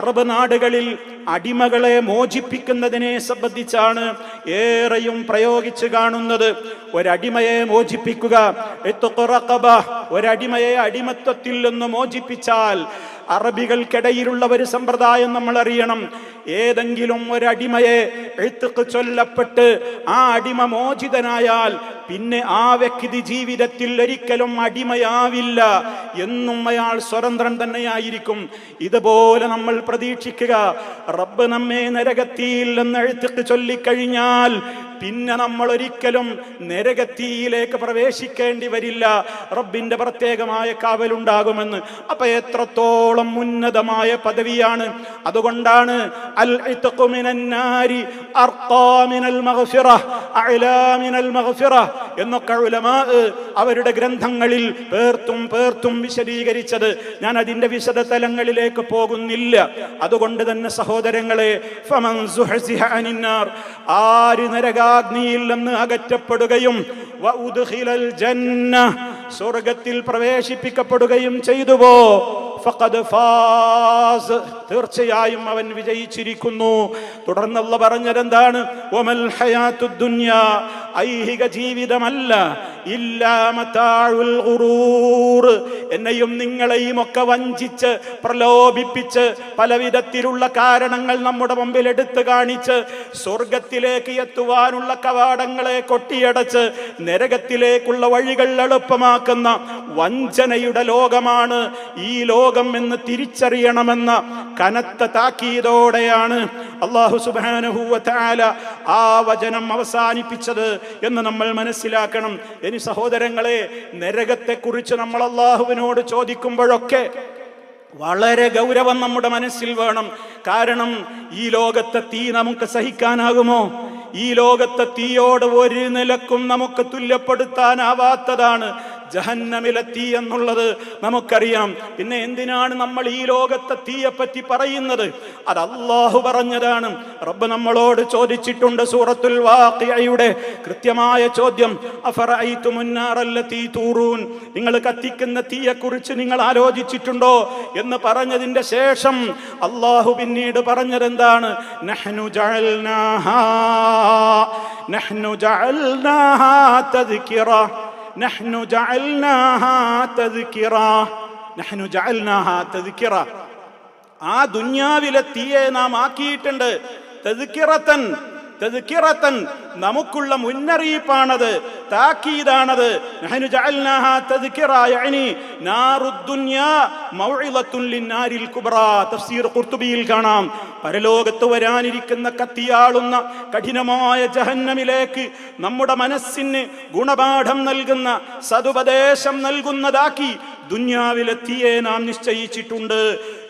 Arab നാടുകളിൽ അടിമകളെ മോചിപ്പിക്കുന്നതിനെ സംബന്ധിച്ചാണ് ഏറെയും പ്രയോഗിച്ചു കാണുന്നത്. ഒരടിമയെ മോചിപ്പിക്കുക, ഒരടിമയെ അടിമത്വത്തിൽ നിന്ന് മോചിപ്പിച്ചാൽ അറബികൾക്കിടയിലുള്ള ഒരു സമ്പ്രദായം നമ്മൾ അറിയണം. ഏതെങ്കിലും ഒരടിമയെ ഇത്ഖ് ചൊല്ലപ്പെട്ട് ആ അടിമ മോചിതനായാൽ പിന്നെ ആ വ്യക്തി ജീവിതത്തിൽ ഒരിക്കലും അടിമയാവില്ല, എന്നും അയാൾ സ്വതന്ത്രൻ തന്നെയായിരിക്കും. ഇതുപോലെ നമ്മൾ പ്രതീക്ഷിക്കുക, റബ്ബ് നമ്മെ നരകത്തിയിൽ നിന്ന് ഇത്ഖ് ചൊല്ലിക്കഴിഞ്ഞാൽ പിന്നെ നമ്മൾ ഒരിക്കലും നരകത്തിയിലേക്ക് പ്രവേശിക്കേണ്ടി വരില്ല. റബ്ബിന്റെ പ്രത്യേകമായ കാവലുണ്ടാകുമെന്ന്. അപ്പൊ എത്രത്തോളം ഉന്നതമായ പദവിയാണ്. അതുകൊണ്ടാണ് അൽ ഇത്ഖു മിനൻ നാരി അർഖാ മിനൽ മഗ്ഫിറ അഅലാ മിനൽ മഗ്ഫിറ എന്നൊക്കെ ഉലമാ അവരുടെ ഗ്രന്ഥങ്ങളിൽ പേർത്തും വിശദീകരിച്ചത്. ഞാൻ അതിന്റെ വിശദ തലങ്ങളിലേക്ക് പോകുന്നില്ല. അതുകൊണ്ട് തന്നെ സഹോദരങ്ങളെ, ഫമൻ സുഹ്സിഹ അനിന്നാർ, ആര് നരകാഗ്നിയിൽ നിന്ന് അകറ്റപ്പെടുകയും വഉദ്ഖിലൽ ജന്ന, സ്വർഗ്ഗത്തിൽ പ്രവേശിപ്പിക്കപ്പെടുകയും ചെയ്തുവോ, ഫഖദ് ഫാസ്, തീർച്ചയായും അവൻ വിജയിച്ചിരിക്കുന്നു. തുടർന്ന് അല്ലാഹു പറഞ്ഞതെന്താണ്? വമൽ ഹയാത്തുദ് ദുനിയാ, ഐഹിക ജീവിതമല്ല, ഇല്ലാ മതാഉൽ ഗുറൂർ, എന്നെയും നിങ്ങളെയും ഒക്കെ വഞ്ചിച്ച് പ്രലോഭിപ്പിച്ച് പലവിധത്തിലുള്ള കാരണങ്ങൾ നമ്മുടെ മുമ്പിൽ എടുത്തു കാണിച്ച് സ്വർഗത്തിലേക്ക് എത്തുവാനുള്ള കവാടങ്ങളെ കൊട്ടിയടച്ച് നരകത്തിലേക്കുള്ള വഴികൾ എളുപ്പമാക്കുന്ന വഞ്ചനയുടെ ലോകമാണ് ഈ ലോകം എന്ന് തിരിച്ചറിയണമെന്ന കനത്ത താക്കീതോടെയാണ് അല്ലാഹു സുബ്ഹാനഹു വ തആല ആ വചനം അവസാനിപ്പിച്ചത് എന്ന് നമ്മൾ മനസ്സിലാക്കണം. ഇനി സഹോദരങ്ങളെ, നരകത്തെക്കുറിച്ച് നമ്മൾ അല്ലാഹുവിനോട് ചോദിക്കുമ്പോഴൊക്കെ വളരെ ഗൗരവം നമ്മുടെ മനസ്സിൽ വേണം. കാരണം ഈ ലോകത്തെ തീ നമുക്ക് സഹിക്കാനാകുമോ? ഈ ലോകത്തെ തീയോട് ഒരു നിലക്കും നമുക്ക് തുല്യപ്പെടുത്താനാവാത്തതാണ് ജഹന്നമിലെ തീ എന്നുള്ളത് നമുക്കറിയാം. പിന്നെ എന്തിനാണ് നമ്മൾ ഈ ലോകത്തെ തീയെപ്പറ്റി പറയുന്നത്? അത് അല്ലാഹു പറഞ്ഞതാണ്. റബ്ബ് നമ്മളോട് ചോദിച്ചിട്ടുണ്ട് സൂറത്തുൽ വാഖിഅയുടെ കൃത്യമായ ചോദ്യം, അഫറഅയ്തുമുൻ നാറല്ലതീ തൂറൂൻ, നിങ്ങൾ കത്തിക്കുന്ന തീയെക്കുറിച്ച് നിങ്ങൾ ആലോചിച്ചിട്ടുണ്ടോ എന്ന് പറഞ്ഞതിന്റെ ശേഷം അല്ലാഹു പിന്നീട് പറഞ്ഞതെന്താണ്? നഹ്നു ജഅൽനാഹാ തദ്കിറ, നഹ്നു ജഅൽനാഹാ തദ്കിറ, ആ ദുനിയാവിലെ തീയെ നാം ആക്കിയിട്ടുണ്ട് തദ്കിറതൻ, നമുക്കുള്ള മുന്നറിയിപ്പാണത്, താക്കീതാണത്. നഹ്നു ജഅൽനാഹാ തദ്കിറ യഅനി നാറുദ് ദുനിയാ മൗഇളത്തുൻ ലിന്നാരിൽ കുബ്രാ. തഫ്സീർ ഖുർതുബിയിൽ കാണാം, പരലോകത്ത് വരാനിരിക്കുന്ന കത്തിയാളുന്ന കഠിനമായ ജഹന്നമിലേക്ക് നമ്മുടെ മനസ്സിന് ഗുണപാഠം നൽകുന്ന, സതുപദേശം നൽകുന്നതാക്കി ദുനിയാവിലെ തീയെ നാം നിശ്ചയിച്ചിട്ടുണ്ട്.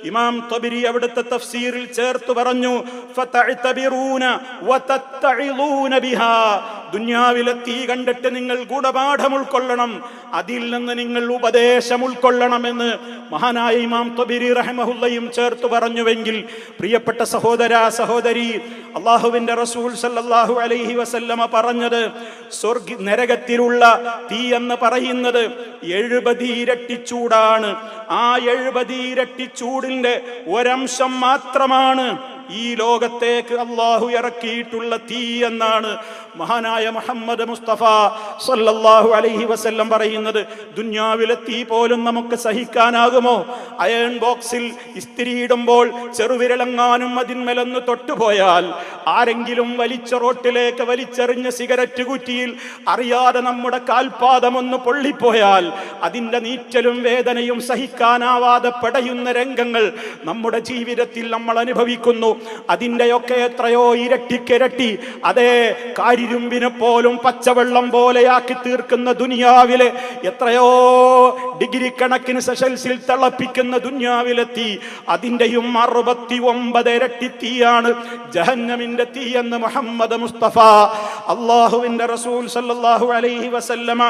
ഇമാം തബരി അവിടുത്തെ തഫ്സീറിൽ ചേർത്ത് പറഞ്ഞു, ഫതഅ്തബിറൂന വതത്തഇളൂന ബിഹാ, ദുനിയാവിലെ തീ കണ്ടിട്ട് നിങ്ങൾ ഗുണപാഠം ഉൾക്കൊള്ളണം, അതിൽ നിന്ന് നിങ്ങൾ ഉപദേശം ഉൾക്കൊള്ളണമെന്ന് മഹാനായ ഇമാം തബരി റഹിമഹുല്ലയും ചേർത്ത് പറഞ്ഞുവെങ്കിൽ, പ്രിയപ്പെട്ട സഹോദര സഹോദരി, അല്ലാഹുവിന്റെ റസൂൽ സല്ലല്ലാഹു അലൈഹി വസല്ലമ പറഞ്ഞത്, നരകത്തിലുള്ള തീ എന്ന് പറയുന്നത് 70 ഇരട്ടി ചൂടാണ്. ആ 70 ഇരട്ടി ചൂടിന്റെ ഒരംശം മാത്രമാണ് ഈ ലോകത്തേക്ക് അല്ലാഹു ഇറക്കിയിട്ടുള്ള തീ എന്നാണ് മഹാനായ മുഹമ്മദ് മുസ്തഫ സല്ലല്ലാഹു അലൈഹി വസല്ലം പറയുന്നത്. ദുനിയാവിലെ തീ പോലും നമുക്ക് സഹിക്കാനാകുമോ? അയൺ ബോക്സിൽ ഇസ്തിരിയിടുമ്പോൾ ചെറുവിരലങ്ങാനും അതിന്മേലൊന്ന് തൊട്ടുപോയാൽ, ആരെങ്കിലും വലിച്ച റോട്ടിലേക്ക് വലിച്ചെറിഞ്ഞ സിഗരറ്റ് കുറ്റിയിൽ അറിയാതെ നമ്മുടെ കാൽപാദമൊന്ന് പൊള്ളിപ്പോയാൽ അതിൻ്റെ നീറ്റലും വേദനയും സഹിക്കാനാവാതെ പെടയുന്ന രംഗങ്ങൾ നമ്മുടെ ജീവിതത്തിൽ നമ്മൾ അനുഭവിക്കുന്നു. അതിൻ്റെയൊക്കെ എത്രയോ ഇരട്ടിക്കിരട്ടി, അതേ കാരിരുമ്പിനെ പോലും പച്ചവെള്ളം പോലെയാക്കി തീർക്കുന്ന ദുനിയാവിലെ എത്രയോ ഡിഗ്രി കണക്കിന് സെൽഷ്യസിൽ തിളപ്പിക്കുന്ന ദുനിയാവിലെത്തി അതിൻ്റെയും 69 ഇരട്ടി തീയാണ് ജഹന്നമിന്റെ തീ എന്ന് മുഹമ്മദ് മുസ്തഫ അല്ലാഹുവിന്റെ റസൂൽ സല്ലല്ലാഹു അലൈഹി വസല്ലമ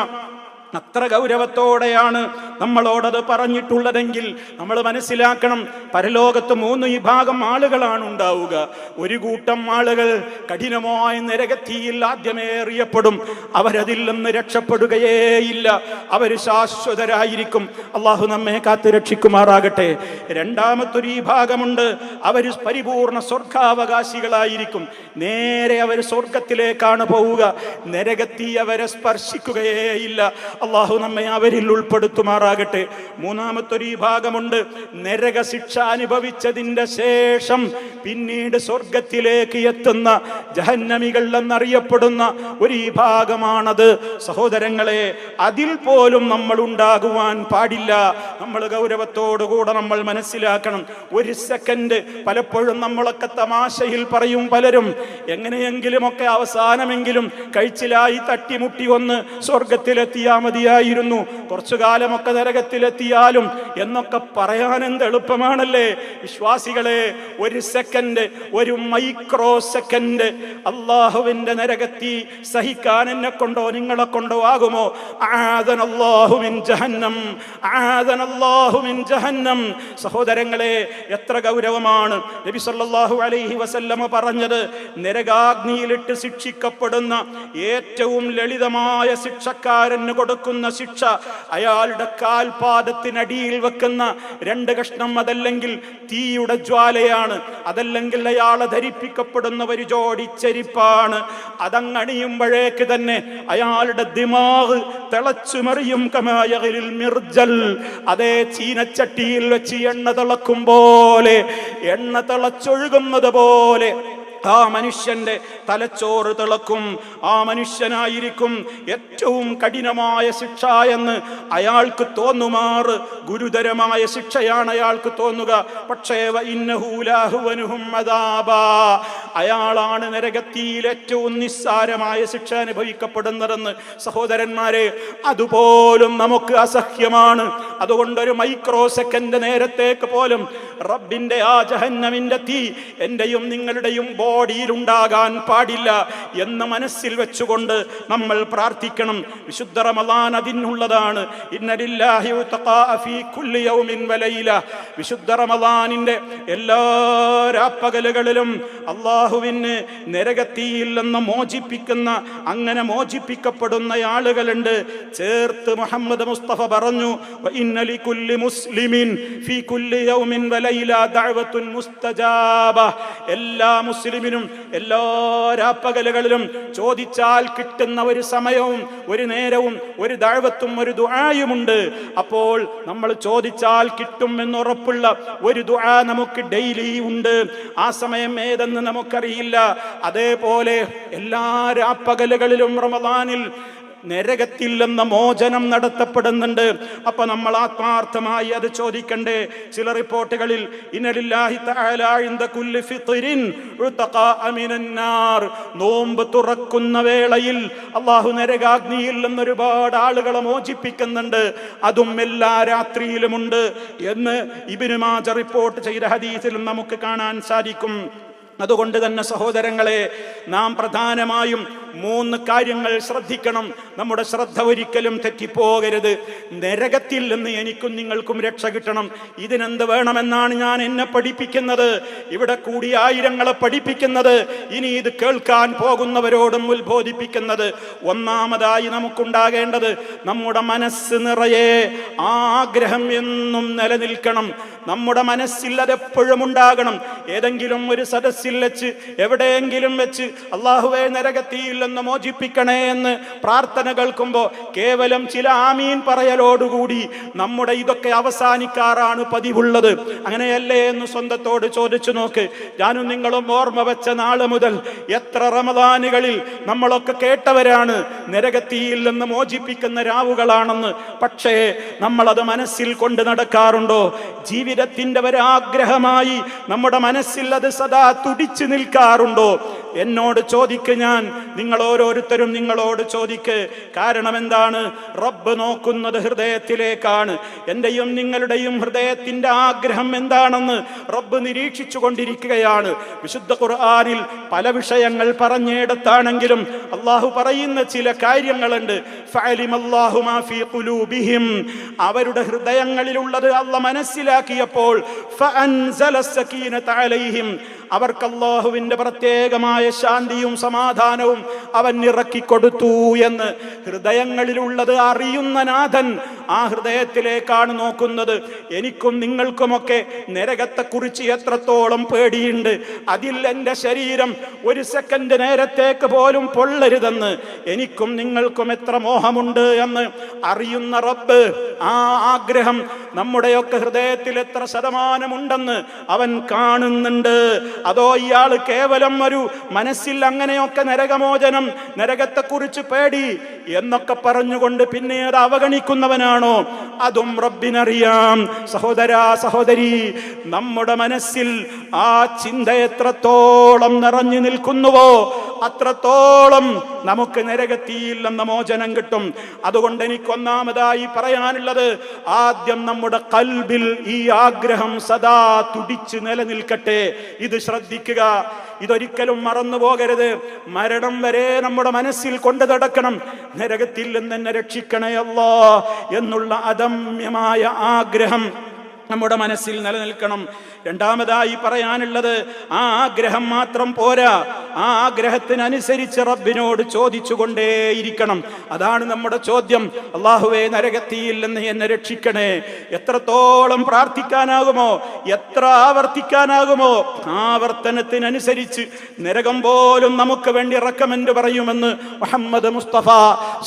അത്ര ഗൗരവത്തോടെയാണ് നമ്മളോടത് പറഞ്ഞിട്ടുള്ളതെങ്കിൽ നമ്മൾ മനസ്സിലാക്കണം, പരലോകത്ത് 3 വിഭാഗം ആളുകളാണ് ഉണ്ടാവുക. ഒരു കൂട്ടം ആളുകൾ കഠിനമായ നരകത്തീയിൽ ആദ്യമേ എറിയപ്പെടും. അവരതിൽ നിന്ന് രക്ഷപ്പെടുകയേയില്ല, അവർ ശാശ്വതരായിരിക്കും. അള്ളാഹു നമ്മെ കാത്ത് രക്ഷിക്കുമാറാകട്ടെ. രണ്ടാമത്തൊരു വിഭാഗമുണ്ട്, അവർ പരിപൂർണ സ്വർഗാവകാശികളായിരിക്കും. നേരെ അവർ സ്വർഗത്തിലേക്കാണ് പോവുക, നരകത്തീ അവരെ സ്പർശിക്കുകയേയില്ല. അള്ളാഹു നമ്മെ അവരിൽ ഉൾപ്പെടുത്തുമാറാകട്ടെ. മൂന്നാമത്തൊരു വിഭാഗമുണ്ട്, നരക ശിക്ഷ അനുഭവിച്ചതിന്റെ ശേഷം പിന്നീട് സ്വർഗത്തിലേക്ക് എത്തുന്ന ജഹന്നമികൾ എന്നറിയപ്പെടുന്ന ഒരു വിഭാഗമാണത്. സഹോദരങ്ങളെ, അതിൽ പോലും നമ്മൾ ഉണ്ടാകുവാൻ പാടില്ല. നമ്മൾ ഗൗരവത്തോടുകൂടെ നമ്മൾ മനസ്സിലാക്കണം. ഒരു സെക്കൻഡ് പലപ്പോഴും നമ്മളൊക്കെ തമാശയിൽ പറയും പലരും, എങ്ങനെയെങ്കിലുമൊക്കെ അവസാനമെങ്കിലും കഴിച്ചിലായി തട്ടിമുട്ടി ഒന്ന് സ്വർഗത്തിലെത്തിയാ മതിയായിരുന്നു, കുറച്ചു കാലമൊക്കെ നരകത്തിലെത്തിയാലും എന്നൊക്കെ പറയാൻ എന്ത് എളുപ്പമാണല്ലേ. വിശ്വാസികളെ, ഒരു സെക്കൻഡ്, ഒരു മൈക്രോ സെക്കൻഡ് അള്ളാഹുവിന്റെ നരകത്തി സഹിക്കാൻ എന്നെ കൊണ്ടോ നിങ്ങളെ കൊണ്ടോ ആകുമോ? ആദനല്ലാഹു മിൻ ജഹന്നം, ആദനല്ലാഹു മിൻ ജഹന്നം. സഹോദരങ്ങളെ, എത്ര ഗൗരവമാണ് നബി സല്ലല്ലാഹു അലൈഹി വസല്ലമ പറഞ്ഞത്. നരകാഗ്നിയിലിട്ട് ശിക്ഷിക്കപ്പെടുന്ന ഏറ്റവും ലളിതമായ ശിക്ഷക്കാരന് കൊടുക്കുന്ന ശിക്ഷ അയാളുടെ കാൽപാദത്തിനടിയിൽ വെക്കുന്ന 2 കഷ്ണം, അതല്ലെങ്കിൽ തീയുടെ ജ്വാലയാണ്, അതല്ലെങ്കിൽ അയാളെ ധരിപ്പിക്കപ്പെടുന്ന ഒരു ജോഡി ചെരിപ്പാണ്. അതങ്ങണിയുമ്പോഴേക്ക് തന്നെ അയാളുടെ ദിമാഗ് തിളച്ചുമറിയും. കമായഗിലിൽ മിർജൽ, അതേ ചീനച്ചട്ടിയിൽ വെച്ച് എണ്ണ തിളക്കും പോലെ, എണ്ണ തിളച്ചൊഴുകുന്നത് പോലെ ആ മനുഷ്യന്റെ തലച്ചോറ് തിളക്കും. ആ മനുഷ്യനായിരിക്കും ഏറ്റവും കഠിനമായ ശിക്ഷ എന്ന് അയാൾക്ക് തോന്നുമാറ് ഗുരുതരമായ ശിക്ഷയാണ് അയാൾക്ക് തോന്നുക. പക്ഷേ അയാളാണ് നരകത്തിയിൽ ഏറ്റവും നിസ്സാരമായ ശിക്ഷ അനുഭവിക്കപ്പെടുന്നതെന്ന്. സഹോദരന്മാരെ, അതുപോലും നമുക്ക് അസഹ്യമാണ്. അതുകൊണ്ടൊരു മൈക്രോ സെക്കൻഡ് നേരത്തേക്ക് പോലും റബ്ബിന്റെ ആ ജഹന്നമിന്റെ തീ എന്റെയും നിങ്ങളുടെയും ബോഡിയിലുണ്ടാകാൻ പാടില്ല എന്ന് മനസ്സിൽ വെച്ചുകൊണ്ട് നമ്മൾ പ്രാർത്ഥിക്കണം. വിശുദ്ധ റമളാൻ അതിനുള്ളതാണ്. ഇന്ന ലില്ലാഹി ഉതഖാ ഫീ കുല്ലി യൗമിൻ വലൈല. വിശുദ്ധ റമളാനിന്റെ എല്ലാ രാപ്പകലുകളിലും അല്ലാഹുവിന് നരകത്തിയിൽ നിന്ന് മോചിപ്പിക്കുന്ന, അങ്ങനെ മോചിപ്പിക്കപ്പെടുന്ന ആളുകളുണ്ട്. ചേർത്ത് മുഹമ്മദ് മുസ്തഫ പറഞ്ഞു, ഇന്ന ലികുല്ലി മുസ്ലിമിൻ ഫീ കുല്ലി യൗമിൻ വലൈല ദഅവത്തുൻ മുസ്തജാബ. എല്ലാ മുസ്ലിമിനും എല്ലാ രാപ്പകലുകളിലും ചോദിച്ചാൽ കിട്ടുന്ന ഒരു സമയവും ഒരു നേരവും ഒരു ദഅവത്തും ഒരു ദുആയുമുണ്ട്. അപ്പോൾ നമ്മൾ ചോദിച്ചാൽ കിട്ടും എന്നുറപ്പുള്ള ഒരു ദുആ നമുക്ക് ഡെയിലി ഉണ്ട്. ആ സമയം ഏതെന്ന് നമുക്കറിയില്ല. അതേപോലെ എല്ലാ രാപ്പകലുകളിലും റമളാനിൽ നരകത്തിൽ നിന്ന് മോചനം നടത്തപ്പെടുന്നുണ്ട്. അപ്പൊ നമ്മൾ ആത്മാർത്ഥമായി അത് ചോദിക്കണ്ടേ? ചില റിപ്പോർട്ടുകളിൽ ഇന്നലില്ലാഹി തആല ഇൻദ കുല്ലി ഫിത്റിൻ ഉതഖാ മിനൻ നാർ, നോമ്പ് തുറക്കുന്ന വേളയിൽ അല്ലാഹു നരകാഗ്നിയിൽ നിന്ന് ഒരുപാട് ആളുകളെ മോചിപ്പിക്കുന്നുണ്ട്. അതും എല്ലാ രാത്രിയിലുമുണ്ട് എന്ന് ഇബ്നു മാജ റിപ്പോർട്ട് ചെയ്ത ഹദീസിൽ നമുക്ക് കാണാൻ സാധിക്കും. അതുകൊണ്ട് തന്നെ സഹോദരങ്ങളെ, നാം പ്രധാനമായും 3 കാര്യങ്ങൾ ശ്രദ്ധിക്കണം. നമ്മുടെ ശ്രദ്ധ ഒരിക്കലും തെറ്റിപ്പോകരുത്. നരകത്തിൽ നിന്ന് എനിക്കും നിങ്ങൾക്കും രക്ഷ കിട്ടണം. ഇതിനെന്ത് വേണമെന്നാണ് ഞാൻ എന്നെ പഠിപ്പിക്കുന്നത്, ഇവിടെ കൂടി ആയിരങ്ങളെ പഠിപ്പിക്കുന്നത്, ഇനി ഇത് കേൾക്കാൻ പോകുന്നവരോടും ഉത്ബോധിപ്പിക്കുന്നത്. ഒന്നാമതായി നമുക്കുണ്ടാകേണ്ടത്, നമ്മുടെ മനസ്സ് നിറയെ ആഗ്രഹം എന്നും നിലനിൽക്കണം. നമ്മുടെ മനസ്സിൽ അതെപ്പോഴും ഉണ്ടാകണം. ഏതെങ്കിലും ഒരു സദസ്സിൽ വെച്ച്, എവിടെയെങ്കിലും വെച്ച് അല്ലാഹുവേ നരകത്തിയിൽ നിന്ന് മോചിപ്പിക്കണേ എന്ന് പ്രാർത്ഥന കേൾക്കുമ്പോൾ കേവലം ചില ആമീൻ പറയലോടുകൂടി നമ്മുടെ ഇതൊക്കെ അവസാനിക്കാറാണ് പതിവുള്ളത്. അങ്ങനെയല്ലേ എന്ന് സ്വന്തത്തോട് ചോദിച്ചു നോക്ക്. ഞാനും നിങ്ങളും ഓർമ്മ വെച്ച നാള് മുതൽ എത്ര റമദാനുകളിൽ നമ്മളൊക്കെ കേട്ടവരാണ് നരകത്തിയിൽ നിന്ന് മോചിപ്പിക്കുന്ന രാവുകളാണെന്ന്. പക്ഷേ നമ്മളത് മനസ്സിൽ കൊണ്ട് നടക്കാറുണ്ടോ? ജീവിതത്തിന്റെ ഒരാഗ്രഹമായി നമ്മുടെ മനസ്സിൽ അത് സദാ തുടിച്ചു നിൽക്കാറുണ്ടോ? എന്നോട് ചോദിക്ക്, ഞാൻ നിങ്ങൾ ഓരോരുത്തരും നിങ്ങളോട് ചോദിക്ക്. കാരണം എന്താണ്? റബ്ബ് നോക്കുന്നത് ഹൃദയത്തിലേക്കാണ്. എന്റെയും നിങ്ങളുടെയും ഹൃദയത്തിന്റെ ആഗ്രഹം എന്താണെന്ന് റബ്ബ് നിരീക്ഷിച്ചു കൊണ്ടിരിക്കുകയാണ്. വിശുദ്ധ ഖുർആനിൽ പല വിഷയങ്ങൾ പറഞ്ഞെടുത്താണെങ്കിലും അള്ളാഹു പറയുന്ന ചില കാര്യങ്ങളുണ്ട്. ഫഅലിമല്ലാഹു മാ ഫീ ഖുലൂബിഹിം, അവരുടെ ഹൃദയങ്ങളിലുള്ളത് അല്ലാഹ് മനസ്സിലാക്കിയപ്പോൾ ഫഅൻസല സകീനത അലൈഹിം, അവർക്ക് അല്ലാഹുവിന്റെ പ്രത്യേകമായ ശാന്തിയും സമാധാനവും അവൻ ഇറക്കിക്കൊടുത്തു എന്ന്. ഹൃദയങ്ങളിലുള്ളത് അറിയുന്ന നാഥൻ ആ ഹൃദയത്തിലേക്കാണ് നോക്കുന്നത്. എനിക്കും നിങ്ങൾക്കുമൊക്കെ നരകത്തെക്കുറിച്ച് എത്രത്തോളം പേടിയുണ്ട്. അതിൽ എൻ്റെ ശരീരം ഒരു സെക്കൻഡ് നേരത്തേക്ക് പോലും പൊള്ളരുതെന്ന് എനിക്കും നിങ്ങൾക്കും എത്ര മോഹമുണ്ട് എന്ന് അറിയുന്ന റബ്ബ് ആ ആഗ്രഹം നമ്മുടെയൊക്കെ ഹൃദയത്തിൽ എത്ര ശതമാനമുണ്ടെന്ന് അവൻ കാണുന്നുണ്ട്. അതോ ഇയാൾ കേവലം ഒരു മനസ്സിൽ അങ്ങനെയൊക്കെ നരകമോചനം, നരകത്തെക്കുറിച്ച് പേടി എന്നൊക്കെ പറഞ്ഞുകൊണ്ട് പിന്നീട് അവഗണിക്കുന്നവനാണോ? അതും റബ്ബിനറിയാം. സഹോദരാ സഹോദരി, നമ്മുടെ മനസ്സിൽ ആ ചിന്ത എത്രത്തോളം നിറഞ്ഞു നിൽക്കുന്നുവോ അത്രത്തോളം നമുക്ക് നരകത്തിയിൽ നിന്ന് മോചനം കിട്ടും. അതുകൊണ്ട് എനിക്കൊന്നാമതായി പറയാനുള്ളത്, ആദ്യം നമ്മുടെ ഖൽബിൽ ഈ ആഗ്രഹം സദാ തുടിച്ച് നിലനിൽക്കട്ടെ. ഇത് ശ്രദ്ധിക്കുക, ഇതൊരിക്കലും മറന്നു പോകരുത്. മരണം വരെ നമ്മുടെ മനസ്സിൽ കൊണ്ടു നടക്കണം, നരകത്തിൽ നിന്ന് എന്നെ രക്ഷിക്കണേ അല്ലാഹ് എന്നുള്ള അദമ്യമായ ആഗ്രഹം നമ്മുടെ മനസ്സിൽ നിലനിൽക്കണം. രണ്ടാമതായി പറയാനുള്ളത്, ആ ആഗ്രഹം മാത്രം പോരാ, ആ ആഗ്രഹത്തിനനുസരിച്ച് റബ്ബിനോട് ചോദിച്ചുകൊണ്ടേയിരിക്കണം. അതാണ് നമ്മുടെ ചോദ്യം. അല്ലാഹുവേ, നരകത്തിയിൽ നിന്ന് എന്നെ രക്ഷിക്കണേ. എത്രത്തോളം പ്രാർത്ഥിക്കാനാകുമോ, എത്ര ആവർത്തിക്കാനാകുമോ, ആവർത്തനത്തിനനുസരിച്ച് നരകം പോലും നമുക്ക് വേണ്ടി റെക്കമെൻഡ് പറയുമെന്ന് മുഹമ്മദ് മുസ്തഫ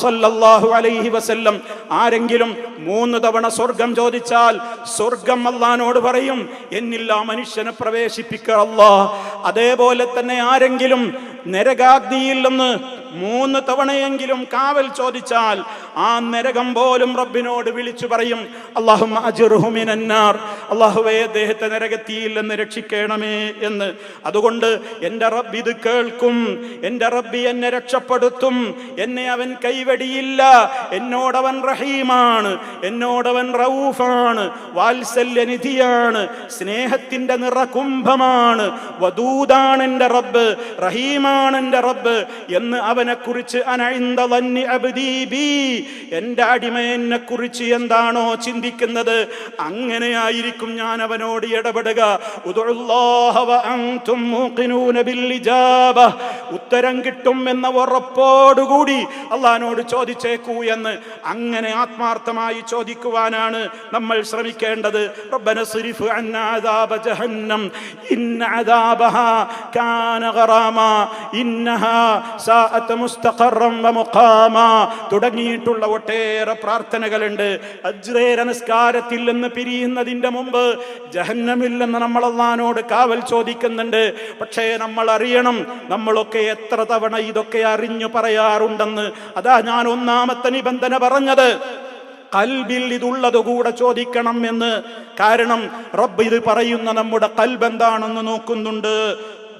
സല്ലല്ലാഹു അലൈഹി വസല്ലം. ആരെങ്കിലും 3 തവണ സ്വർഗം ചോദിച്ചാൽ സ്വർഗം അല്ലാഹുവോട് പറയും, എന്നിൽ ആ മനുഷ്യനെ പ്രവേശിപ്പിക്കുക അല്ലാഹ്. അതേപോലെ തന്നെ ആരെങ്കിലും നരകാഗ്നിയിൽ നിന്ന് 3 തവണയെങ്കിലും കാവൽ ചോദിച്ചാൽ ആ നരകം പോലും റബ്ബിനോട് വിളിച്ചു പറയും, അല്ലാഹുമ്മ അജ്റുഹു മിനന്നാർ, അല്ലാഹുവേ അദ്ദേഹത്തെ നരകത്തിയിൽ നിന്ന് രക്ഷിക്കണമേ എന്ന്. അതുകൊണ്ട് എൻ്റെ റബ്ബ് ഇത് കേൾക്കും, എൻ്റെ റബ്ബ് എന്നെ രക്ഷപ്പെടുത്തും, എന്നെ അവൻ കൈവടിയില്ല. എന്നോടവൻ റഹീമാണ്, എന്നോടവൻ റഊഫാണ്, വാത്സല്യനിധിയാണ്, സ്നേഹത്തിന്റെ നിറകുംഭമാണ്, വദൂദാണ് എൻ്റെ റബ്ബ്, റഹീമാണ് എൻ്റെ റബ്ബ് എന്ന് അവനെ കുറിച്ച് എന്റെ അടിമ എന്നെ കുറിച്ച് എന്താണോ ചിന്തിക്കുന്നത് അങ്ങനെയായിരിക്കും ഞാൻ അവനോട് ഇടപെടുക. ഉത്തരം കിട്ടും എന്ന ഉറപ്പോടുകൂടി അള്ളാഹിനോട് ചോദിച്ചേക്കൂ എന്ന് അങ്ങനെ ആത്മാർത്ഥമായി ചോദിക്കുവാനാണ് നമ്മൾ ശ്രമിക്കേണ്ടത്. റബ്ബന സ്രിഫ് അന്നാ അദാബ ജഹന്നം ഇന്ന അദാബഹാ കാന ഗറാമാ ഇന്നഹാ സാഅത മുസ്തഖറൻ വമുഖാമാ തുടങ്ങിയിട്ടുള്ള ഒട്ടേറെ പ്രാർത്ഥനകളുണ്ട്. അജ്റേര നിസ്കാരത്തിൽ നിന്ന് പിരിയുന്നതിന്റെ മുമ്പ് ജഹന്നമിൽ നിന്ന് നമ്മൾ അല്ലാഹുവോട് കാവൽ ചോദിക്കുന്നുണ്ട്. പക്ഷേ നമ്മൾ അറിയണം, നമ്മളൊക്കെ എത്ര തവണ ഇതൊക്കെ അറിഞ്ഞു പറയാറുണ്ടെന്ന്. അതാ ഞാൻ ഒന്നാമത്തെ നിബന്ധന പറഞ്ഞത്, ഖൽബിൽ ഇതുള്ളത് കൂടെ ചോദിക്കണം എന്ന്. കാരണം റബ്ബ് ഇത് പറയുന്ന നമ്മുടെ ഖൽബ് എന്താണെന്ന് നോക്കുന്നുണ്ട്.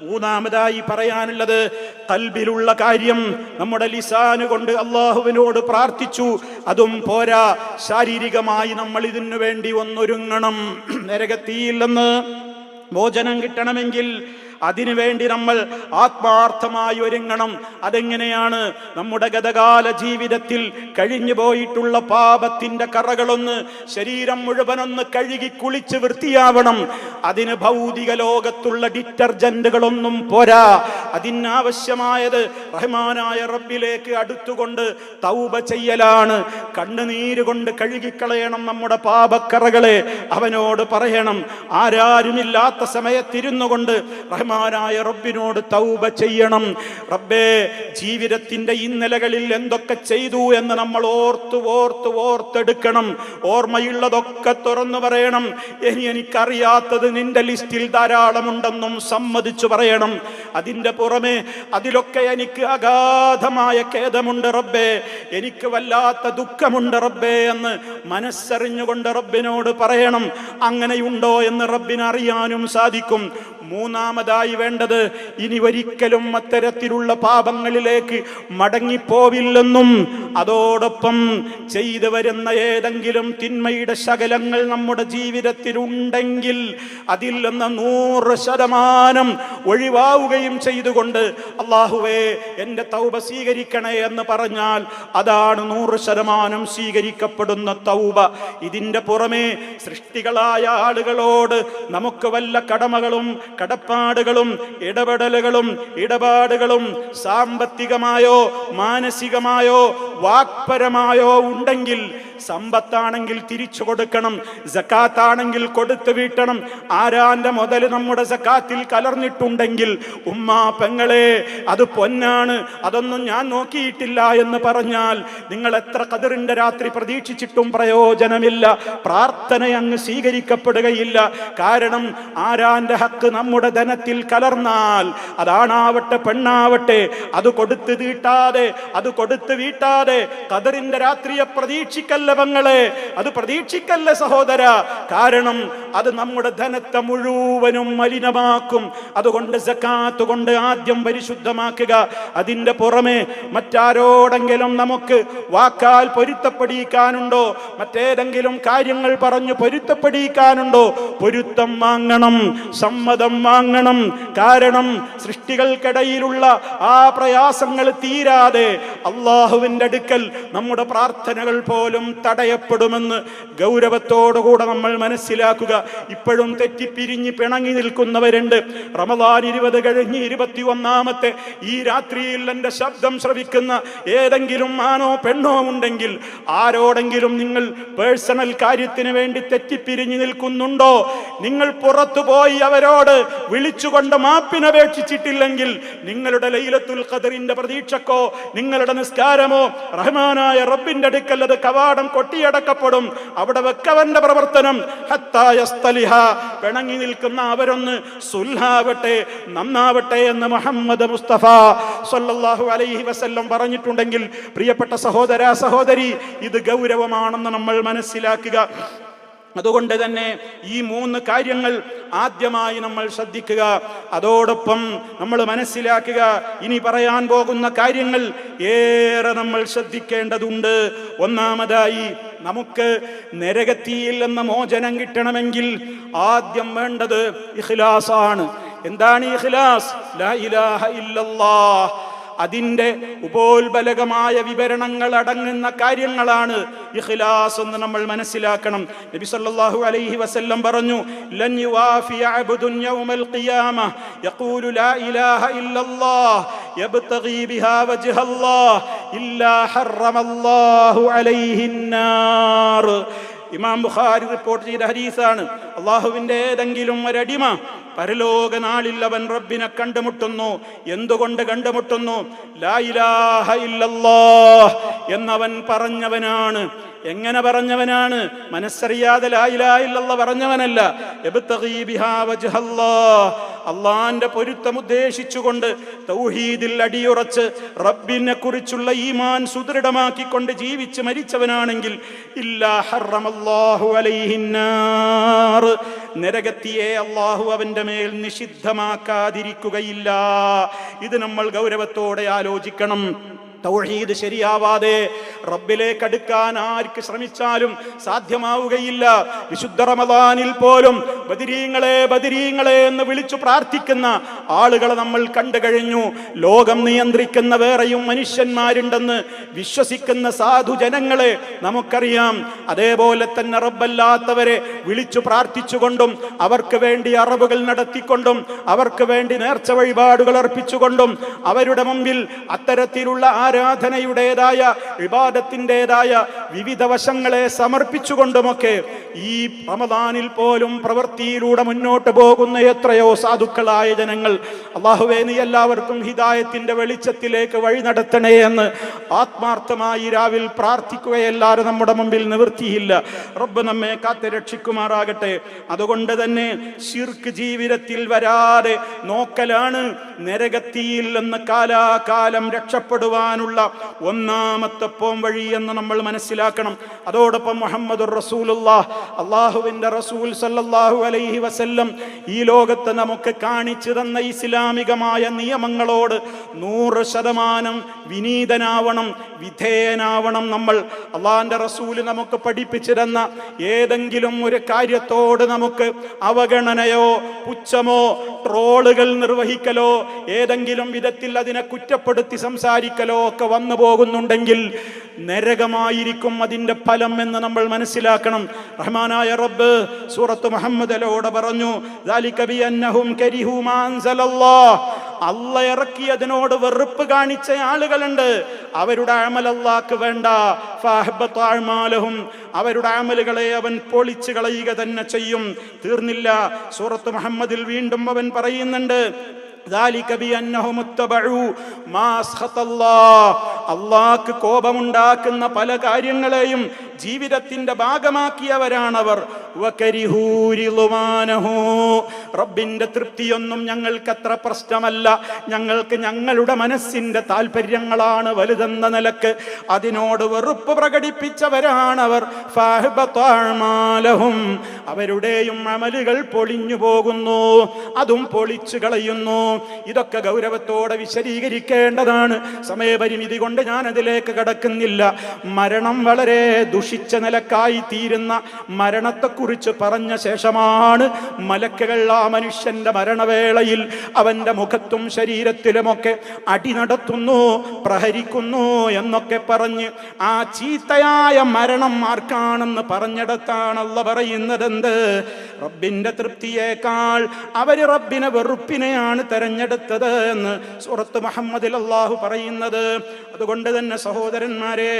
മൂന്നാമതായി പറയാനുള്ളത്, ഖൽബിലുള്ള കാര്യം നമ്മുടെ ലിസാന് കൊണ്ട് അല്ലാഹുവിനോട് പ്രാർത്ഥിച്ചു, അതും പോരാ, ശാരീരികമായി നമ്മൾ ഇതിനു വേണ്ടി ഒന്നൊരുങ്ങണം. നരകത്തിയിൽ നിന്ന് മോചനം കിട്ടണമെങ്കിൽ അതിനുവേണ്ടി നമ്മൾ ആത്മാർത്ഥമായി ഒരുങ്ങണം. അതെങ്ങനെയാണ്? നമ്മുടെ ഗതകാല ജീവിതത്തിൽ കഴിഞ്ഞു പോയിട്ടുള്ള പാപത്തിന്റെ കറകളൊന്ന്, ശരീരം മുഴുവനൊന്ന് കഴുകി കുളിച്ച് വൃത്തിയാവണം. അതിന് ഭൗതിക ലോകത്തുള്ള ഡിറ്റർജന്റുകളൊന്നും പോരാ. അതിനാവശ്യമായത് റഹ്മാനായ റബ്ബിലേക്ക് അടുത്തുകൊണ്ട് തൗബ ചെയ്യലാണ്. കണ്ണുനീര് കൊണ്ട് കഴുകിക്കളയണം നമ്മുടെ പാപക്കറകളെ. അവനോട് പറയണം, ആരാരുമില്ലാത്ത സമയത്തിരുന്നു കൊണ്ട് റഹ്മാനായ റബ്ബിനോട് തൗബ ചെയ്യണം. റബ്ബേ, ജീവിതത്തിന്റെ ഇന്നലകളിൽ എന്തൊക്കെ ചെയ്തു എന്ന് നമ്മൾ ഓർത്തെടുക്കണം. ഓർമ്മയുള്ളതൊക്കെ തുറന്നു പറയണം. എനിക്കറിയാത്തത് നിന്റെ ലിസ്റ്റിൽ ധാരാളമുണ്ടെന്നും സമ്മതിച്ചു പറയണം. അതിന്റെ പുറമെ അതിലൊക്കെ എനിക്ക് അഗാധമായ ഖേദമുണ്ട് റബ്ബേ, എനിക്ക് വല്ലാത്ത ദുഃഖമുണ്ട് റബ്ബേ എന്ന് മനസ്സറിഞ്ഞുകൊണ്ട് റബ്ബിനോട് പറയണം. അങ്ങനെയുണ്ടോ എന്ന് റബ്ബിനറിയാനും സാധിക്കും. മൂന്നാമതായി വേണ്ടത് ഇനി ഒരിക്കലും അത്തരത്തിലുള്ള പാപങ്ങളിലേക്ക് മടങ്ങിപ്പോവില്ലെന്നും അതോടൊപ്പം ചെയ്തു വരുന്ന ഏതെങ്കിലും തിന്മയുടെ ശകലങ്ങൾ നമ്മുടെ ജീവിതത്തിൽ ഉണ്ടെങ്കിൽ അതിൽ നിന്ന് 100% ഒഴിവാവുകയും ചെയ്തുകൊണ്ട് അല്ലാഹുവേ എൻ്റെ തൗബ സ്വീകരിക്കണേ എന്ന് പറഞ്ഞാൽ അതാണ് 100% സ്വീകരിക്കപ്പെടുന്ന തൗബ. ഇതിൻ്റെ പുറമെ സൃഷ്ടികളായ ആളുകളോട് നമുക്ക് വല്ല കടമകളും കടപ്പാടുകളും ഇടപാടുകളും സാമ്പത്തികമായോ മാനസികമായോ വാക്പരമായോ ഉണ്ടെങ്കിൽ, സമ്പത്താണെങ്കിൽ തിരിച്ചു കൊടുക്കണം, സക്കാത്താണെങ്കിൽ കൊടുത്തു വീട്ടണം. ആരാന്റെ മുതൽ നമ്മുടെ സക്കാത്തിൽ കലർന്നിട്ടുണ്ടെങ്കിൽ ഉമ്മാ പെങ്ങളെ അത് പൊന്നാണ്, അതൊന്നും ഞാൻ നോക്കിയിട്ടില്ല എന്ന് പറഞ്ഞാൽ നിങ്ങൾ എത്ര ഖദറിന്റെ രാത്രി പ്രതീക്ഷിച്ചിട്ടും പ്രയോജനമില്ല. പ്രാർത്ഥന അങ്ങ് സ്വീകരിക്കപ്പെടുകയില്ല. കാരണം ആരാന്റെ ഹക്ക് നമ്മുടെ ധനത്തിൽ കലർന്നാൽ, അതാണാവട്ടെ പെണ്ണാവട്ടെ, അത് കൊടുത്ത് വീട്ടാതെ ഖദറിന്റെ രാത്രിയെ പ്രതീക്ഷിക്കല്ല പെങ്ങളെ, അത് പ്രതീക്ഷിക്കല്ല സഹോദര. കാരണം അത് നമ്മുടെ ധനത്തെ മുഴുവനും മലിനമാക്കും. അതുകൊണ്ട് സക്കാത്ത് കൊണ്ട് ആദ്യം പരിശുദ്ധമാക്കുക. അതിന്റെ പുറമെ മറ്റാരോടെങ്കിലും നമുക്ക് വാക്കാൽ പൊരുത്തപ്പെടിക്കാനുണ്ടോ, മറ്റേതെങ്കിലും കാര്യങ്ങൾ പറഞ്ഞു പൊരുത്തപ്പെടിക്കാനുണ്ടോ, പൊരുത്തം വാങ്ങണം, സമ്മതം വാങ്ങണം. കാരണം സൃഷ്ടികൾക്കിടയിലുള്ള ആ പ്രയാസങ്ങൾ തീരാതെ അള്ളാഹുവിന്റെ അടുക്കൽ നമ്മുടെ പ്രാർത്ഥനകൾ പോലും തടയപ്പെടുമെന്ന് ഗൗരവത്തോടുകൂടെ നമ്മൾ മനസ്സിലാക്കുക. ഇപ്പോഴും തെറ്റിപ്പിരിഞ്ഞ് പിണങ്ങി നിൽക്കുന്നവരുണ്ട്. റമദാൻ 20 കഴിഞ്ഞ് 21-ാമത്തെ ഈ രാത്രിയിൽ എൻ്റെ ശബ്ദം ശ്രവിക്കുന്ന ഏതെങ്കിലും ആണോ പെണ്ണോ ഉണ്ടെങ്കിൽ, ആരോടെങ്കിലും നിങ്ങൾ പേഴ്സണൽ കാര്യത്തിന് വേണ്ടി തെറ്റിപ്പിരിഞ്ഞു നിൽക്കുന്നുണ്ടോ, നിങ്ങൾ പുറത്തു പോയി അവരോട് വിളിച്ചുകൊണ്ട് മാപ്പിനപേക്ഷിച്ചിട്ടില്ലെങ്കിൽ നിങ്ങളുടെ ലൈലത്തുൽ ഖദറിന്റെ പ്രതീക്ഷക്കോ നിങ്ങളുടെ നിസ്കാരമോ റഹ്മാനായ റബ്ബിന്റെ അടുക്കൽ അത് കവാടം കൊട്ടിയടക്കപ്പെടും. അവിടെ വെക്കവന്റെ പ്രവർത്തനം ഹത്താ യസ്തലിഹ, പിണങ്ങി നിൽക്കുന്ന അവരൊന്ന് സുൽഹാവട്ടെ, നന്നാവട്ടെ എന്ന് മുഹമ്മദ് മുസ്തഫ സ്വല്ലല്ലാഹു അലൈഹി വസല്ലം പറഞ്ഞിട്ടുണ്ടെങ്കിൽ പ്രിയപ്പെട്ട സഹോദര സഹോദരി, ഇത് ഗൗരവമാണെന്ന് നമ്മൾ മനസ്സിലാക്കുക. അതുകൊണ്ട് തന്നെ ഈ 3 കാര്യങ്ങൾ ആദ്യമായി നമ്മൾ ശ്രദ്ധിക്കുക. അതോടൊപ്പം നമ്മൾ മനസ്സിലാക്കുക, ഇനി പറയാൻ പോകുന്ന കാര്യങ്ങൾ ഏറെ നമ്മൾ ശ്രദ്ധിക്കേണ്ടതുണ്ട്. ഒന്നാമതായി, നമുക്ക് നരകത്തിയിൽ നിന്ന് മോചനം കിട്ടണമെങ്കിൽ ആദ്യം വേണ്ടത് ഇഖ്ലാസാണ്. എന്താണ് ഇഖ്ലാസ്? ലാ ഇലാഹ ഇല്ലല്ലാഹ്. അതിൻ്റെ ഉപോത്ബലകമായ വിവരണങ്ങൾ അടങ്ങുന്ന കാര്യങ്ങളാണ് ഇഖ്ലാസ് എന്ന് നമ്മൾ മനസ്സിലാക്കണം. നബി സല്ലല്ലാഹു അലൈഹി വസല്ലം പറഞ്ഞു, ലൻ യുവാഫി അബ്ദുൻ യൗമൽ ഖിയാമ യഖൂലു ലാ ഇലാഹ ഇല്ലല്ലാഹ് യബ്തഗി ബിഹാ വജ്ഹല്ലാഹ് ഇല്ലാ ഹറമല്ലാഹു അലൈഹിൻ നാർ. ഇമാം ബുഖാരി റിപ്പോർട്ട് ചെയ്ത ഹദീസാണ്. അള്ളാഹുവിൻ്റെ ഏതെങ്കിലും ഒരടിമ പരലോക നാളിൽ അവൻ റബ്ബിനെ കണ്ടുമുട്ടുന്നു. എന്തുകൊണ്ട് കണ്ടുമുട്ടുന്നു? ലാ ഇലാഹ ഇല്ലല്ലാഹ് എന്നവൻ പറഞ്ഞവനാണ്. എങ്ങനെ പറഞ്ഞവനാണ്? മനസ്സറിയാതെ ലാ ഇലാഹ ഇല്ലല്ലാഹ് പറഞ്ഞവനല്ല. യബ്തഗി ബിഹാ വജ്ഹല്ലാഹ്, അള്ളാന്റെ പൊരുത്തം ഉദ്ദേശിച്ചുകൊണ്ട് തൗഹീദിൽ അടിയുറച്ച് റബ്ബിനെ കുറിച്ചുള്ള ഈമാൻ സുദൃഢമാക്കിക്കൊണ്ട് ജീവിച്ച് മരിച്ചവനാണെങ്കിൽ ഇല്ലാ ഹറമല്ലാഹു അലൈഹിൻ നാർ, നരകത്തിയെ അള്ളാഹു അവന്റെ മേൽ നിഷിദ്ധമാക്കാതിരിക്കുകയില്ല. ഇത് നമ്മൾ ഗൗരവത്തോടെ ആലോചിക്കണം. തൗഹീദ് ശരിയാവാതെ റബ്ബിലേക്ക് അടുക്കാൻ ആർക്ക് ശ്രമിച്ചാലും സാധ്യമാവുകയില്ല. വിശുദ്ധ റമദാനിൽ പോലും ബദരീങ്ങളെ ബദരീങ്ങളെ എന്ന് വിളിച്ചു പ്രാർത്ഥിക്കുന്ന ആളുകളെ നമ്മൾ കണ്ടു കഴിഞ്ഞു. ലോകം നിയന്ത്രിക്കുന്ന വേറെയും മനുഷ്യന്മാരുണ്ടെന്ന് വിശ്വസിക്കുന്ന സാധുജനങ്ങളെ നമുക്കറിയാം. അതേപോലെ തന്നെ റബ്ബല്ലാത്തവരെ വിളിച്ചു പ്രാർത്ഥിച്ചുകൊണ്ടും അവർക്ക് വേണ്ടി അറബുകൾ നടത്തിക്കൊണ്ടും അവർക്ക് വേണ്ടി നേർച്ച വഴിപാടുകൾ അർപ്പിച്ചുകൊണ്ടും അവരുടെ മുമ്പിൽ അത്തരത്തിലുള്ള ആരാധനയുടേതായ ഇബാദത്തിൻ്റെതായ വിവിധ വശങ്ങളെ സമർപ്പിച്ചുകൊണ്ടുമൊക്കെ ഈ റമദാനിൽ പോലും പ്രവൃത്തിയിലൂടെ മുന്നോട്ട് പോകുന്ന എത്രയോ സാധുക്കളായ ജനങ്ങൾ. അല്ലാഹുവേ, നീ എല്ലാവർക്കും ഹിദായത്തിന്റെ വെളിച്ചത്തിലേക്ക് വഴി നടത്തണേ എന്ന് ആത്മാർത്ഥമായി രാവിൽ പ്രാർത്ഥിക്കുകയല്ലാതെ നമ്മുടെ മുമ്പിൽ നിവൃത്തിയില്ല. റബ്ബ് നമ്മെ കാത്ത് രക്ഷിക്കുമാറാകട്ടെ. അതുകൊണ്ട് തന്നെ ശിർക്ക് ജീവിതത്തിൽ വരാതെ നോക്കലാണ് നരകത്തിയിൽ നിന്ന് കാലാകാലം രക്ഷപ്പെടുവാൻ രക്ഷപ്പെടാനുള്ള ഒന്നാമത്തെ പോംവഴി എന്ന് നമ്മൾ മനസ്സിലാക്കണം. അതോടൊപ്പം മുഹമ്മദുർ റസൂലുള്ളാഹ്, അല്ലാഹുവിന്റെ റസൂൽ സല്ലല്ലാഹു അലൈഹി വസല്ലം ഈ ലോകത്ത് നമുക്ക് കാണിച്ചു തന്ന ഇസ്ലാമികമായ നിയമങ്ങളോട് 100% വിനീതനാവണം, വിധേയനാവണം. നമ്മൾ അള്ളാഹിന്റെ റസൂൽ നമുക്ക് പഠിപ്പിച്ചു തന്ന ഏതെങ്കിലും ഒരു കാര്യത്തോട് നമുക്ക് അവഗണനയോ പുച്ഛമോ ട്രോളുകൾ നിർവഹിക്കലോ ഏതെങ്കിലും വിധത്തിൽ അതിനെ കുറ്റപ്പെടുത്തി സംസാരിക്കലോ ഒക്കെ വന്നു പോകുന്നുണ്ടെങ്കിൽ നരകമായിരിക്കും അതിന്റെ ഫലം എന്ന് നമ്മൾ മനസ്സിലാക്കണം. റഹ്മാനായ റബ്ബ് സൂറത്ത് മുഹമ്മദിലൂടെ പറഞ്ഞു, ദാലിക ബിഅന്നഹും കരിഹു മാ അൻസലല്ലാഹ്, അല്ലാഹ് ഇറക്കിയതിനോട് വെറുപ്പ് കാണിച്ച ആളുകളുണ്ട്, അവരുടെ അമൽ അല്ലാഹ്ക്ക് വേണ്ട. ഫഅഹ്ബത അഅ്മാലഹും, അവരുടെ അമലുകളെ അവൻ പൊളിച്ചു കളയുക തന്നെ ചെയ്യും. തീർന്നില്ല, സൂറത്ത് മുഹമ്മദിൽ വീണ്ടും അവൻ പറയുന്നുണ്ട്, അള്ളാഹ്ക്ക് കോപമുണ്ടാക്കുന്ന പല കാര്യങ്ങളെയും ജീവിതത്തിന്റെ ഭാഗമാക്കിയവരാണവർ. റബ്ബിന്റെ തൃപ്തിയൊന്നും ഞങ്ങൾക്കത്ര പ്രശ്നമല്ല, ഞങ്ങൾക്ക് ഞങ്ങളുടെ മനസ്സിന്റെ താല്പര്യങ്ങളാണ് വലുതെന്ന നിലക്ക് അതിനോട് വെറുപ്പ് പ്രകടിപ്പിച്ചവരാണവർ. അവരുടെയും അമലുകൾ പൊളിഞ്ഞു പോകുന്നു, അതും പൊളിച്ചു കളയുന്നു. ഇതൊക്കെ ഗൗരവത്തോടെ വിശദീകരിക്കേണ്ടതാണ്. സമയപരിമിതി കൊണ്ട് ഞാൻ അതിലേക്ക് കടക്കുന്നില്ല. മരണം വളരെ ദുഷിച്ച നിലക്കായി തീരുന്ന മരണത്തെക്കുറിച്ച് പറഞ്ഞ ശേഷമാണ് മലക്കുകൾ ആ മനുഷ്യന്റെ മരണവേളയിൽ അവന്റെ മുഖത്തും ശരീരത്തിലുമൊക്കെ അടി നടത്തുന്നു, പ്രഹരിക്കുന്നു എന്നൊക്കെ പറഞ്ഞ് ആ ചീത്തയായ മരണം ആർക്കാണെന്ന് പറഞ്ഞിടത്താണ് അല്ലാഹ് പറയുന്നത് എന്ത്? റബ്ബിന്റെ തൃപ്തിയേക്കാൾ അവര് റബ്ബിനെ വെറുപ്പിനെയാണ് തെരഞ്ഞെടുത്തത് എന്ന് സൂറത്ത് മുഹമ്മദിൽ അല്ലാഹു പറയുന്നത്. അതുകൊണ്ട് തന്നെ സഹോദരന്മാരെ,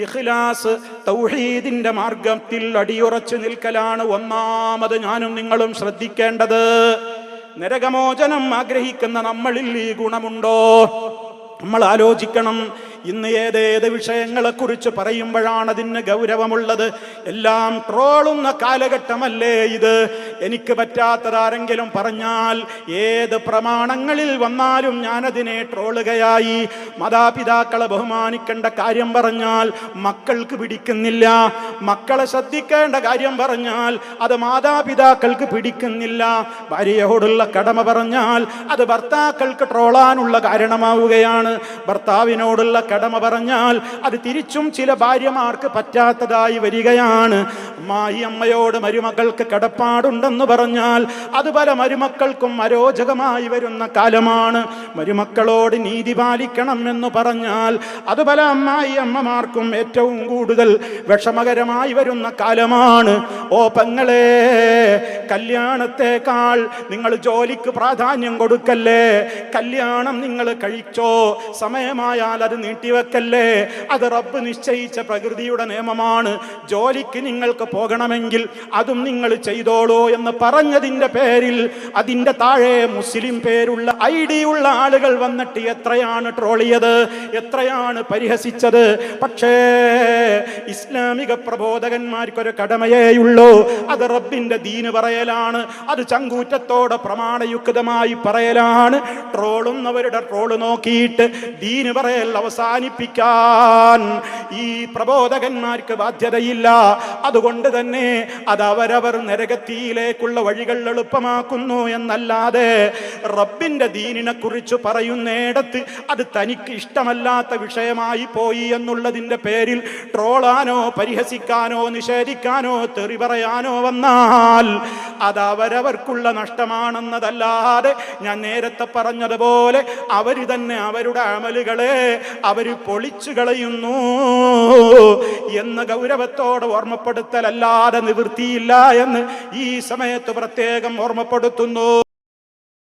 ഇഖ്ലാസ് തൗഹീദിന്റെ മാർഗത്തിൽ അടിയുറച്ചു നിൽക്കലാണ് ഒന്നാമത് ഞാനും നിങ്ങളും ശ്രദ്ധിക്കേണ്ടത്. നരകമോചനം ആഗ്രഹിക്കുന്ന നമ്മളിൽ ഈ ഗുണമുണ്ടോ? നമ്മൾ ആലോചിക്കണം. ഇന്ന് ഏതേത് വിഷയങ്ങളെ കുറിച്ച് പറയുമ്പോഴാണ് അതിന് ഗൗരവമുള്ളത്. എല്ലാം ട്രോളുന്ന കാലഘട്ടമല്ലേ ഇത്? എനിക്ക് പറ്റാത്തതാരെങ്കിലും പറഞ്ഞാൽ ഏത് പ്രമാണങ്ങളിൽ വന്നാലും ഞാനതിനെ ട്രോളുകയായി. മാതാപിതാക്കളെ ബഹുമാനിക്കേണ്ട കാര്യം പറഞ്ഞാൽ മക്കൾക്ക് പിടിക്കുന്നില്ല, മക്കളെ ശ്രദ്ധിക്കേണ്ട കാര്യം പറഞ്ഞാൽ അത് മാതാപിതാക്കൾക്ക് പിടിക്കുന്നില്ല, ഭാര്യയോടുള്ള കടമ പറഞ്ഞാൽ അത് ഭർത്താക്കൾക്ക് ട്രോളാനുള്ള കാരണമാവുകയാണ്, ഭർത്താവിനോടുള്ള കടമ പറഞ്ഞാൽ അത് തിരിച്ചും ചില ഭാര്യമാർക്ക് പറ്റാത്തതായി വരികയാണ്. അമ്മായി അമ്മയോട് മരുമകൾക്ക് കടപ്പാടുണ്ടെന്ന് പറഞ്ഞാൽ അത് പല മരുമക്കൾക്കും അരോചകമായി വരുന്ന കാലമാണ്. മരുമക്കളോട് നീതി പാലിക്കണം എന്ന് പറഞ്ഞാൽ അത് പല അമ്മായി അമ്മമാർക്കും ഏറ്റവും കൂടുതൽ വിഷമകരമായി വരുന്ന കാലമാണ്. ഓ പെങ്ങളെ, കല്യാണത്തെക്കാൾ നിങ്ങൾ ജോലിക്ക് പ്രാധാന്യം കൊടുക്കല്ലേ. കല്യാണം നിങ്ങൾ കഴിച്ചോ, സമയമായാൽ അത് നീട്ടിവെക്കല്ലേ. അത് റബ്ബ് നിശ്ചയിച്ച പ്രകൃതിയുടെ നിയമമാണ്. ജോലിക്ക് നിങ്ങൾക്ക് പോകണമെങ്കിൽ അതും നിങ്ങൾ ചെയ്തോളൂ എന്ന് പറഞ്ഞതിന്റെ പേരിൽ അതിന്റെ താഴെ മുസ്ലിം പേരുള്ള ID ഉള്ള ആളുകൾ വന്നിട്ട് എത്രയാണ് ട്രോളിയത്, എത്രയാണ് പരിഹസിച്ചത്. പക്ഷേ ഇസ്ലാമിക പ്രബോധകന്മാർക്കൊരു കടമയേയുള്ളൂ, അത് റബ്ബിന്റെ ദീന് പറയലാണ്, അത് ചങ്കൂറ്റത്തോടെ പ്രമാണയുക്തമായി പറയലാണ്. ട്രോളുന്നവരുടെ ട്രോള് നോക്കിയിട്ട് ദീന് പറയൽ അവസാനിപ്പിക്കാൻ ഈ പ്രബോധകന്മാർക്ക് ബാധ്യതയില്ല. അതുകൊണ്ട് തന്നെ അത് അവരവർ നരകത്തിയിലേക്കുള്ള വഴികൾ എളുപ്പമാക്കുന്നു എന്നല്ലാതെ റബ്ബിന്റെ ദീനിനെ കുറിച്ച് പറയുന്നിടത്ത് അത് തനിക്ക് ഇഷ്ടമല്ലാത്ത വിഷയമായി പോയി എന്നുള്ളതിന്റെ പേരിൽ ട്രോളാനോ പരിഹസിക്കാനോ നിഷേധിക്കാനോ തെറി പറയാനോ വന്നാൽ അത് അവരവർക്കുള്ള നഷ്ടമാണെന്നതല്ലാതെ ഞാൻ നേരത്തെ പറഞ്ഞതുപോലെ അവർ തന്നെ അവരുടെ അമലുകളെ അവർ പൊളിച്ചു കളയുന്നു എന്ന ഗൗരവത്തോടെ ഓർമ്മപ്പെടുത്തലല്ലാതെ നിവൃത്തിയില്ല എന്ന് ഈ സമയത്ത് പ്രത്യേകം ഓർമ്മപ്പെടുത്തുന്നു.